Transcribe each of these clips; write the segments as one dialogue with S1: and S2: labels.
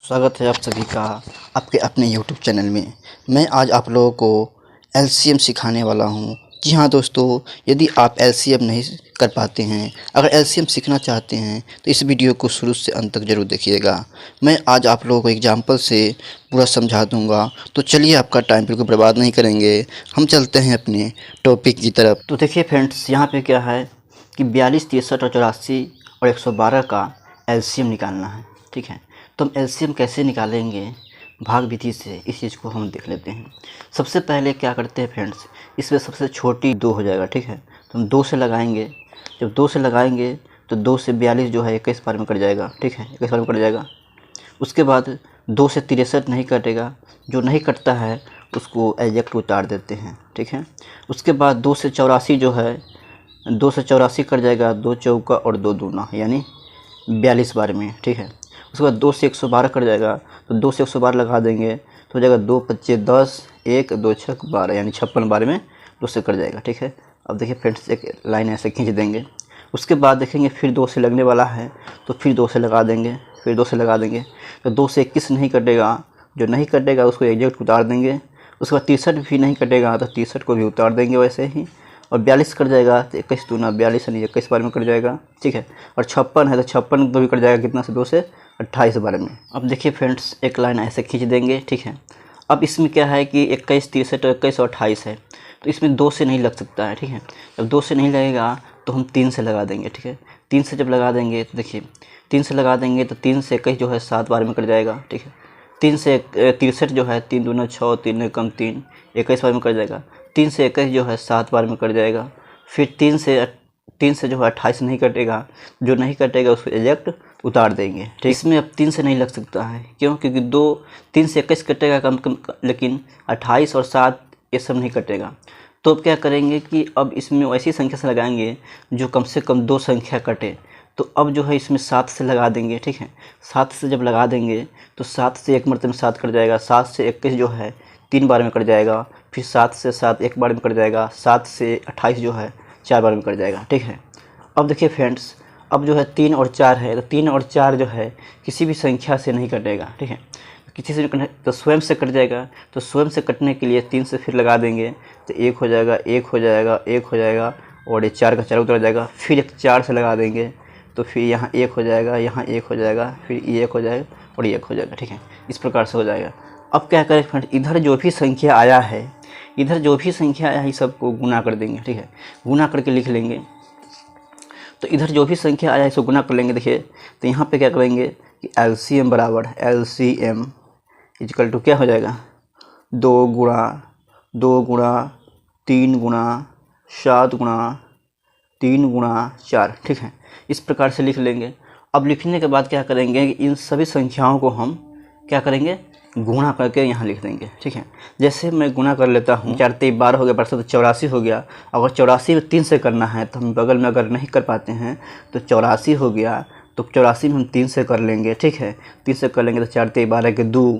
S1: स्वागत है आप सभी का आपके अपने YouTube चैनल में। मैं आज आप लोगों को एलसीएम सिखाने वाला हूं। जी हाँ दोस्तों, यदि आप एलसीएम नहीं कर पाते हैं, अगर एलसीएम सीखना चाहते हैं तो इस वीडियो को शुरू से अंत तक ज़रूर देखिएगा। मैं आज आप लोगों को एग्जाम्पल से पूरा समझा दूंगा। तो चलिए, आपका टाइम बिल्कुल बर्बाद नहीं करेंगे, हम चलते हैं अपने टॉपिक की तरफ। तो देखिए फ्रेंड्स, यहाँ पे क्या है कि 42, 63 और 84 और 112 का एलसीएम निकालना है। ठीक है, तो हम एलसीएम कैसे निकालेंगे भाग विधि से, इस चीज़ को हम देख लेते हैं। सबसे पहले क्या करते हैं फ्रेंड्स, इसमें सबसे छोटी 2 हो जाएगा। ठीक है, तो हम 2 से लगाएंगे। जब 2 से लगाएंगे तो 2 से 42 जो है 21 बार में कट जाएगा। ठीक है, 21 बार में कट जाएगा। उसके बाद 2 से 63 नहीं कटेगा, जो नहीं कटता है उसको एजेक्ट उतार देते हैं। ठीक है, उसके बाद 2 से 84 जो है, 2 से 84 कट जाएगा, 2 चौका और 2 दूना यानी 42 बार में। ठीक है, उसके बाद 2 से 112 कट जाएगा, तो 2 से 112 लगा देंगे तो हो जाएगा 2 पच्चे 10, 1 2 छक 12 यानी 56 बार में 2 से कट जाएगा। ठीक है, अब देखिए फ्रेंड्स, एक लाइन ऐसे खींच देंगे। उसके बाद देखेंगे फिर 2 से लगने वाला है तो फिर 2 से लगा देंगे, फिर 2 से लगा देंगे तो 2 से 21 नहीं कटेगा, जो नहीं कटेगा उसको एग्जैक्ट उतार देंगे। उसके बाद 63 भी नहीं कटेगा तो 63 को भी उतार देंगे वैसे ही। और 42 कट जाएगा तो 21 दूना 42 यानी 21 बार में कट जाएगा। ठीक है, और 56 है तो 56 तो भी कट जाएगा, कितना से 2 से 28 बार में। अब देखिए फ्रेंड्स, एक लाइन ऐसे खींच देंगे। ठीक है, अब इसमें क्या है कि 21, 63 और 21 और 28 है, तो इसमें 2 से नहीं लग सकता है। ठीक है, जब 2 से नहीं लगेगा तो हम 3 से लगा देंगे। ठीक है, 3 से जब लगा देंगे तो देखिए 3 से लगा देंगे तो 3 से 21 जो है 7 बार में कट जाएगा। ठीक है, 3 से 63 जो है 3 दूना 6, 3 कम 3, 21 बार में कट जाएगा। 3 से 21 जो है 7 बार में कट जाएगा। फिर 3 से जो है 28 नहीं कटेगा, जो नहीं कटेगा उसको एजेक्ट उतार देंगे। ठीक, इसमें अब 3 से नहीं लग सकता है, क्यों? क्योंकि 3 से 21 कटेगा कम कम, लेकिन 28 और 7 ये सब नहीं कटेगा। तो अब क्या करेंगे कि अब इसमें ऐसी संख्या से लगाएंगे जो कम से कम 2 संख्या कटे। तो अब जो है इसमें 7 से लगा देंगे। ठीक है, 7 से जब लगा देंगे तो 7 से एक मरतबे में 7 कट जाएगा, 7 से 21 जो है 3 बार में कट जाएगा, फिर 7 से 7 एक बार में कट जाएगा, 7 से 28 जो है 4 बार में कट जाएगा। ठीक है, अब देखिए फ्रेंड्स, अब जो है 3 और 4 है, तो 3 और 4 जो है किसी भी संख्या से नहीं कटेगा। ठीक है, किसी से नहीं तो स्वयं से कट जाएगा। तो स्वयं से कटने के लिए 3 से फिर लगा देंगे तो 1 हो जाएगा, 1 हो जाएगा, 1 हो जाएगा और ये 4 का 4 उतर जाएगा। फिर एक 4 से लगा देंगे तो फिर यहाँ 1 हो जाएगा, यहाँ 1 हो जाएगा, फिर ये 1 हो जाएगा और ये 1 हो जाएगा। ठीक है, इस प्रकार से हो जाएगा। अब क्या करें फ्रेंड, इधर जो भी संख्या आया है, इधर जो भी संख्या आया है सबको गुना कर देंगे। ठीक है, गुना करके लिख लेंगे। तो इधर जो भी संख्या आया है इसको गुना कर लेंगे। देखिए, तो यहाँ पे क्या करेंगे कि एलसीएम बराबर एलसीएम इक्वल टू क्या हो जाएगा, 2 गुणा 2 गुणा 3 गुणा 7 गुणा 3 गुणा 4। ठीक है, इस प्रकार से लिख लेंगे। अब लिखने के बाद क्या करेंगे कि इन सभी संख्याओं को हम क्या करेंगे, गुणा करके यहाँ लिख देंगे। ठीक है, जैसे मैं गुणा कर लेता हूँ, 4 3 12 हो गया, 12 तो 84 हो गया। अगर 84 में 3 से करना है तो हम बगल में अगर नहीं कर पाते हैं तो 84 हो गया, तो 84 में हम 3 से कर लेंगे। ठीक है, 3 से कर लेंगे तो 4 3 12 के 2,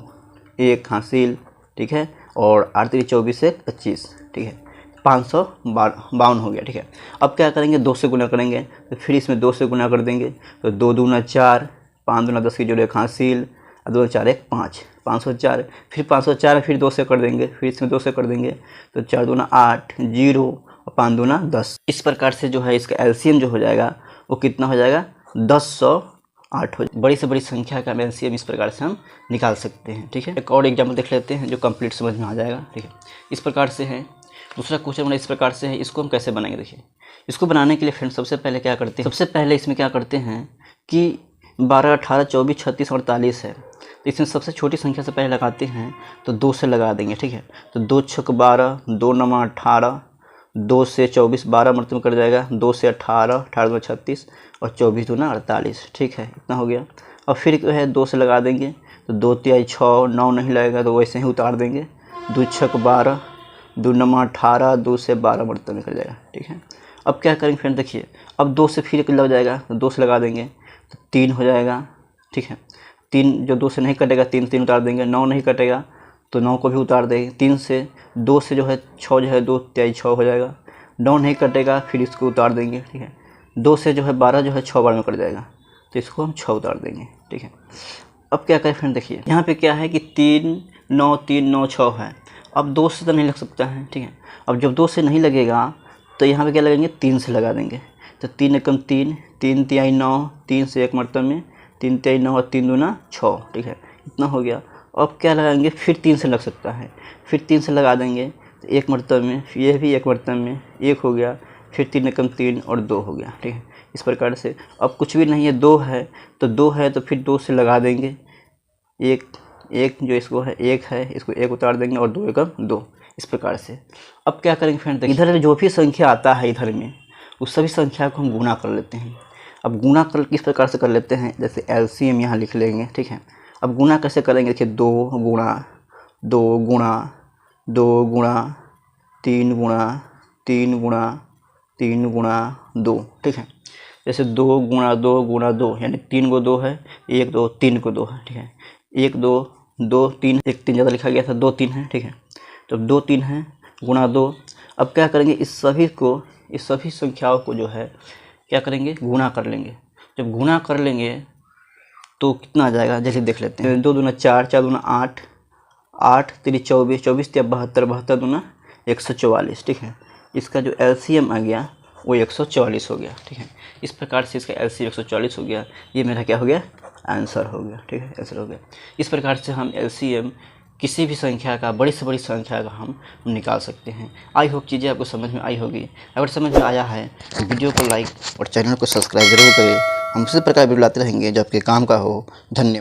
S1: 1 हासिल। ठीक है, और 8 3 24 1 25। ठीक है, 552 हो गया। ठीक है, अब क्या करेंगे, 2 से गुना करेंगे तो फिर इसमें 2 से गुना कर देंगे तो 2 दूना 4, 5 दूना 10 की जोड़े 1 हासिल, 2 4 1 5, 504। फिर 504 फिर 2 से कर देंगे, फिर इसमें 2 से कर देंगे तो 4 दूना 8, 0 और 5 दूना 10। इस प्रकार से जो है इसका एलसीएम जो हो जाएगा वो कितना हो जाएगा, 1008 हो। बड़ी से बड़ी संख्या का एलसीएम इस प्रकार से हम निकाल सकते हैं। ठीक है, एक और एग्जाम्पल देख लेते हैं जो कंप्लीट समझ में आ जाएगा। ठीक है, इस प्रकार से है। दूसरा क्वेश्चन हमारा इस प्रकार से है, इसको हम कैसे बनाएंगे। देखिए, इसको बनाने के लिए फ्रेंड्स सबसे पहले क्या करते हैं, सबसे पहले इसमें क्या करते हैं कि 12 18 24 36 और 48 है, तो इसमें सबसे छोटी संख्या से पहले लगाते हैं तो 2 से लगा देंगे। ठीक है, तो 2 छक 12, 2 नमा 18, 2 से 24 12 मरतबे कर जाएगा, 2 से 18, 18 में 36 और 24 दूना 48। ठीक है, इतना हो गया। और फिर जो है 2 से लगा देंगे तो 2 तिहाई 6, 9 नहीं लगेगा तो वैसे ही उतार देंगे। 2 छक 12, 2 नमा 18, 2 से 12 मरतबे निकल जाएगा। ठीक है, अब क्या करेंगे फ्रेंड, देखिए अब 2 से फिर लग जाएगा तो 2 से लगा देंगे तो 3 हो जाएगा। ठीक है, 3 जो 2 से नहीं कटेगा 3 3 उतार देंगे, 9 नहीं कटेगा तो 9 को भी उतार देंगे। 3 से 2 से जो है 6 जो है 2 तिहाई 6 हो जाएगा, 9 नहीं कटेगा फिर इसको उतार देंगे। ठीक है, 2 से जो है 12 जो है 6 बार में कट जाएगा तो इसको हम 6 उतार देंगे। ठीक है, अब क्या करें फ्रेंड, देखिए यहाँ पे क्या है कि 3 9 3 9 6 है। अब 2 से तो नहीं लग सकता है, ठीक है। अब जब 2 से नहीं लगेगा तो यहाँ पे क्या लगेंगे, 3 से लगा देंगे। तो 3 एकम 3, 3 तिहाई 9, 3 से एक मरतबे में 3 तिहाई 9 और 3 दूना 6, ठीक है, इतना हो गया। अब क्या लगाएंगे, फिर 3 से लग सकता है, फिर 3 से लगा देंगे तो एक मरतबे में, ये भी एक मरतबे में 1 हो गया, फिर 3 एकम 3 और 2 हो गया, ठीक है। इस प्रकार से अब कुछ भी नहीं है, 2 है तो 2 है तो फिर 2 से लगा देंगे, एक जो इसको है 1 है, इसको 1 उतार देंगे और 2 एकम 2, इस प्रकार से। अब क्या करेंगे फ्रेंड, इधर जो भी संख्या आता है इधर में, उस सभी संख्या को हम गुणा कर लेते हैं। अब गुणा कर किस प्रकार से कर लेते हैं, जैसे एलसीएम यहाँ लिख लेंगे, ठीक है। अब गुणा कैसे करेंगे, देखिए 2 गुणा 2 गुणा 2 गुणा 3 गुणा 3 गुणा 3 गुणा 2, ठीक है। जैसे 2 गुणा 2 गुणा 2 यानी 3 को 2 है, 1 2 3 को 2 है, ठीक है। 1 2 2 3, 1 3 ज़्यादा लिखा गया था, 2 3 है, ठीक है। तो 2 3 है गुणा 2। अब क्या करेंगे, इस सभी संख्याओं को जो है क्या करेंगे, गुणा कर लेंगे। जब गुणा कर लेंगे तो कितना आ जाएगा, जैसे देख लेते हैं। 2 दूना 4, 4 दूना 8, 8 3 24, 24 3 72, 72 दूना 144, ठीक है। इसका जो एलसीएम आ गया वो 144 हो गया, ठीक है। इस प्रकार से इसका एलसीएम 144 हो गया। ये मेरा क्या हो गया, आंसर हो गया, ठीक है, आंसर हो गया। इस प्रकार से हम एलसीएम किसी भी संख्या का, बड़ी से बड़ी संख्या का हम निकाल सकते हैं। आई होप चीज़ें आपको समझ में आई होगी। अगर समझ में आया है तो वीडियो को लाइक और चैनल को सब्सक्राइब जरूर करें। हम इसी प्रकार वीडियो लाते रहेंगे जो आपके काम का हो। धन्यवाद।